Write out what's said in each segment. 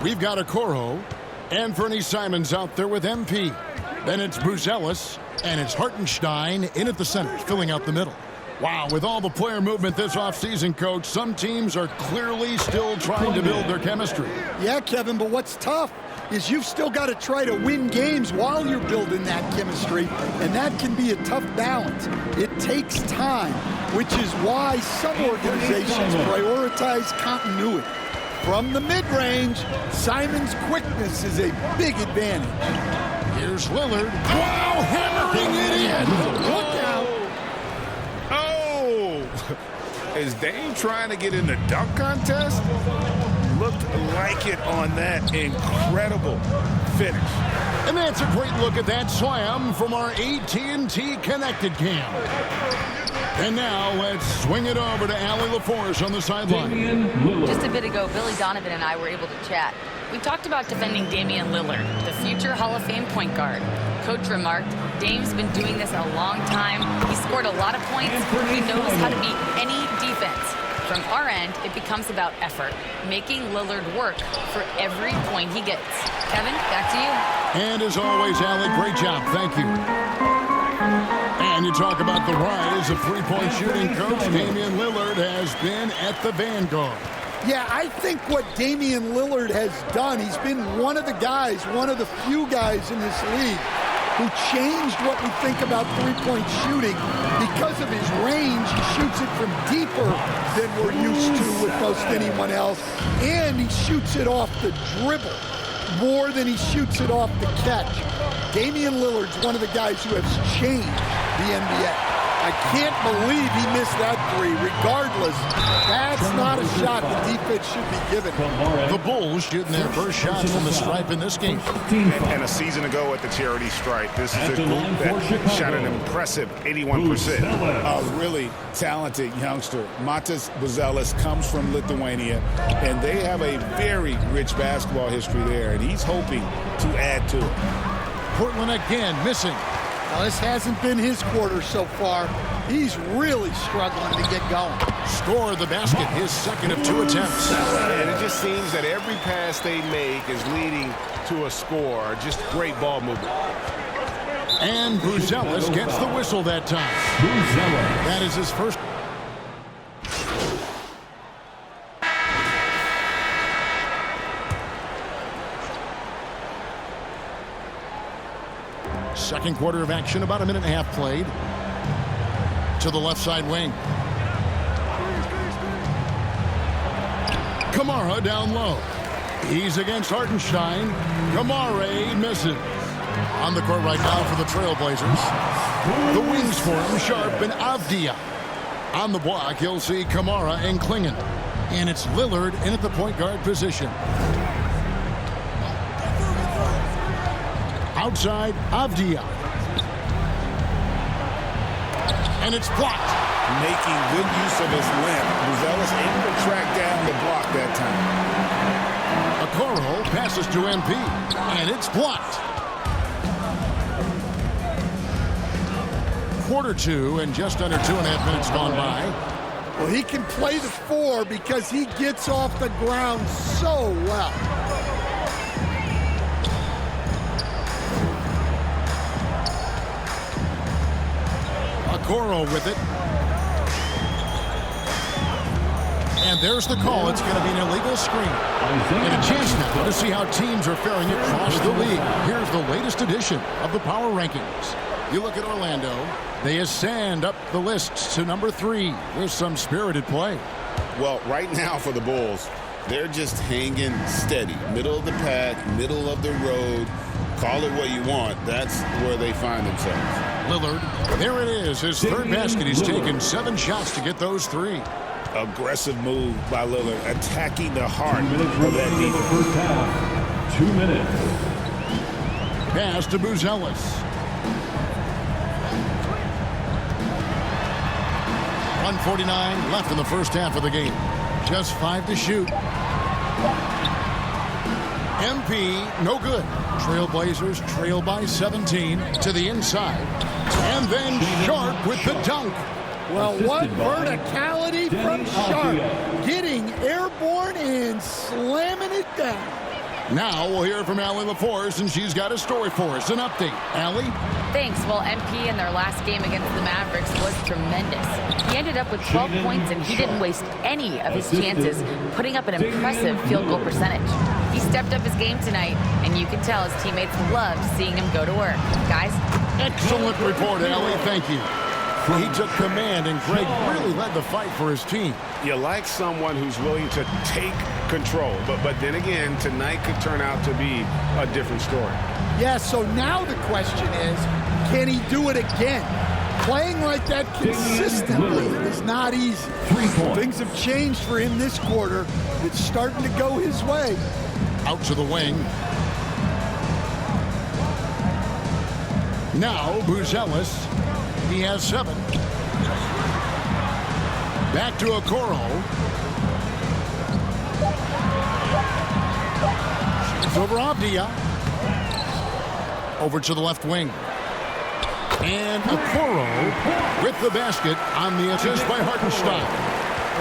We've got Okoro, and Fernie Simons out there with MP. Then it's Buzelis, and it's Hartenstein in at the center, filling out the middle. Wow, with all the player movement this offseason, Coach, some teams are clearly still trying to build their chemistry. Yeah, Kevin, but what's tough is you've still got to try to win games while you're building that chemistry, and that can be a tough balance. It takes time, which is why some organizations prioritize continuity. From the mid-range, Simon's quickness is a big advantage. Here's Lillard. Wow, hammering it in. Look out. Is Dame trying to get in the dunk contest? Looked like it on that incredible finish. And that's a great look at that slam from our AT&T Connected Cam. And now let's swing it over to Allie LaForce on the sideline. Just a bit ago, Billy Donovan and I were able to chat. We talked about defending Damian Lillard, the future Hall of Fame point guard. Coach remarked, Dame's been doing this a long time. He scored a lot of points. He knows how to beat any defense. From our end, it becomes about effort, making Lillard work for every point he gets. Kevin, back to you. And as always, Allie, great job. Thank you. And you talk about the rise of three-point shooting, Coach. Damian Lillard has been at the vanguard. Yeah, I think what Damian Lillard has done, he's been one of the guys, one of the few guys in this league who changed what we think about three-point shooting. Because of his range, he shoots it from deeper than we're used to with most anyone else. And he shoots it off the dribble more than he shoots it off the catch. Damian Lillard's one of the guys who has changed the NBA. I can't believe he missed that three. Regardless, that's not a shot the defense should be given. The Bulls shooting their first shot from the stripe in this game. And a season ago at the charity stripe, this is a group that shot an impressive 81%. A really talented youngster. Matas Buzelis comes from Lithuania, and they have a very rich basketball history there, and he's hoping to add to it. Portland again missing. Now, this hasn't been his quarter so far. He's really struggling to get going. Score the basket, his second of 2 attempts. And it just seems that every pass they make is leading to a score. Just great ball movement. And Buzelis gets the whistle that time. That is his first. Second quarter of action, about a minute and a half played. To the left side wing. Kamara down low. He's against Hartenstein. Kamara misses. On the court right now for the Trailblazers. The wings for him, Sharp and Avdia. On the block, you'll see Kamara and Klingon. And it's Lillard in at the point guard position. Outside, Avdia. And it's blocked. Making good use of his length. Buzelis able to track down the block that time. Okoro passes to MP. And it's blocked. Quarter 2 and just under 2.5 minutes gone by. Well, he can play the 4 because he gets off the ground so well. Okoro with it. And there's the call. It's going to be an illegal screen. And a chance now to see how teams are faring across the league. Here's the latest edition of the Power Rankings. You look at Orlando. They ascend up the list to number 3 with some spirited play. Well, right now for the Bulls, they're just hanging steady. Middle of the pack, middle of the road. Call it what you want. That's where they find themselves. Lillard, there it is, his third basket. He's taken 7 shots to get those 3. Aggressive move by Lillard, attacking the heart of that defense. 2 minutes. Pass to Buzelis. 1:49 left in the first half of the game. Just 5 to shoot. MP, no good. Trailblazers trail by 17 to the inside. And then Sharp with the dunk. Well, what verticality from Sharp. Getting airborne and slamming it down. Now we'll hear from Allie LaForce, and she's got a story for us. An update. Allie? Thanks. Well, MP in their last game against the Mavericks was tremendous. He ended up with 12 points, and he didn't waste any of his chances, putting up an impressive field goal percentage. He stepped up his game tonight, and you can tell his teammates loved seeing him go to work. Guys? Excellent report, Allie. Thank you. He took command, and Greg really led the fight for his team. You like someone who's willing to take control. But then again, tonight could turn out to be a different story. Yeah, so now the question is, can he do it again? Playing like that consistently is not easy. Things have changed for him this quarter. It's starting to go his way. Out to the wing. Now, Buzelis. He has 7. Back to Okoro. It's over Avdia. Over to the left wing. And Okoro with the basket on the assist by Hartenstein.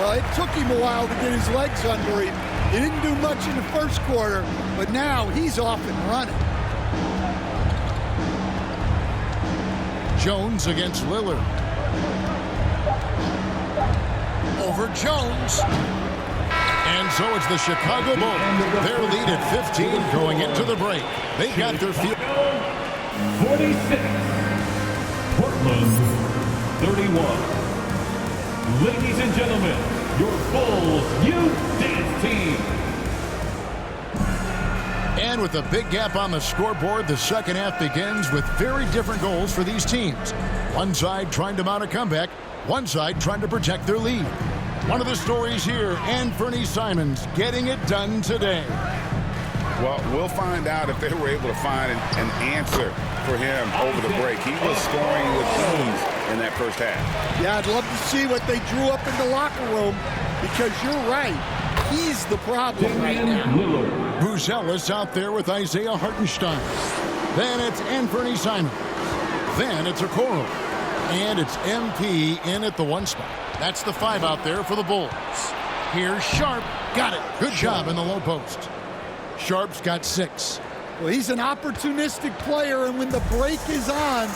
Well, it took him a while to get his legs under him. He didn't do much in the first quarter, but now he's off and running. Jones against Lillard. Over Jones. And so it's the Chicago Bulls. Their lead at 15 going into the break. They've got their field. 46. Portland 31. Ladies and gentlemen, your Bulls You Dance Team. And with a big gap on the scoreboard, the second half begins with very different goals for these teams. One side trying to mount a comeback, one side trying to protect their lead. One of the stories here, Anthony Simons getting it done today. Well, we'll find out if they were able to find an answer for him over the break. He was scoring with ease in that first half. Yeah, I'd love to see what they drew up in the locker room, because you're right. He's the problem right now. Buzelis out there with Isaiah Hartenstein. Then it's Anthony Simons. Then it's Okoro. And it's MP in at the 1 spot. That's the 5 out there for the Bulls. Here's Sharp. Got it. Good job in the low post. Sharp's got 6. Well, he's an opportunistic player, and when the break is on,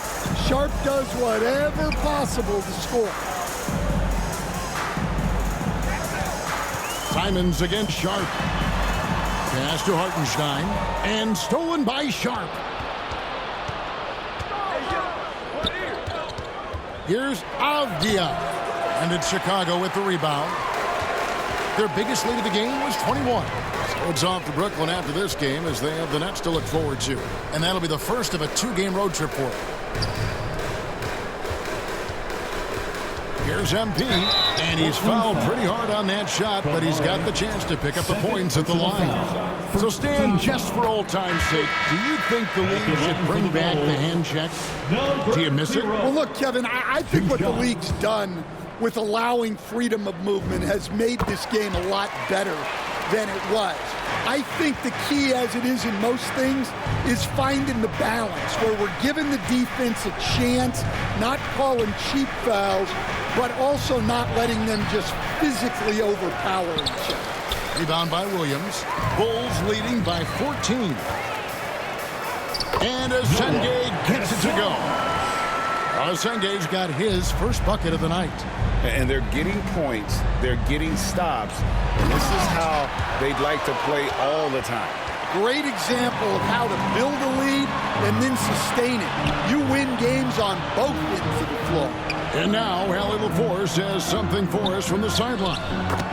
Sharp does whatever possible to score. Simons against Sharp. Pass to Hartenstein. And stolen by Sharp. Here's Avdia. And it's Chicago with the rebound. Their biggest lead of the game was 21. So it's off to Brooklyn after this game, as they have the Nets to look forward to. And that'll be the first of a 2-game road trip for them. Here's MP, and he's fouled pretty hard on that shot, but he's got the chance to pick up the points at the line. So, Stan, just for old time's sake, do you think the league should bring back the hand check? Do you miss it? Well, look, Kevin, I think what the league's done with allowing freedom of movement has made this game a lot better than it was. I think the key, as it is in most things, is finding the balance where we're giving the defense a chance, not calling cheap fouls, but also not letting them just physically overpower each other. Rebound by Williams. Bulls leading by 14. And Asenge gets it to go. Asenge's got his first bucket of the night. And they're getting points, they're getting stops, and this is how they'd like to play all the time. Great example of how to build a lead and then sustain it. You win games on both ends of the floor. And now, Allie LaForce has something for us from the sideline.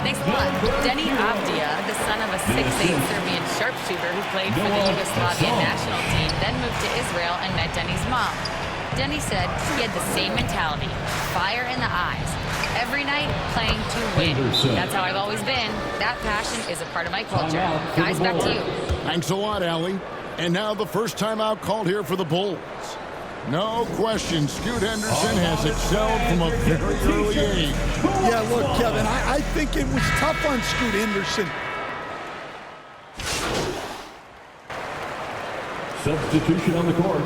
Thanks a lot. Denny Avdia, the son of a 6'8 Serbian sharpshooter who played for the Yugoslavian national team, then moved to Israel and met Denny's mom. Denny said he had the same mentality, fire in the eyes. Every night, playing to win. That's how I've always been. That passion is a part of my culture. Guys, back to you. Thanks a lot, Allie. And now the first timeout called here for the Bulls. No question, Scoot Henderson has excelled from a very early age. Yeah, look, Kevin, I think it was tough on Scoot Henderson. Substitution on the court.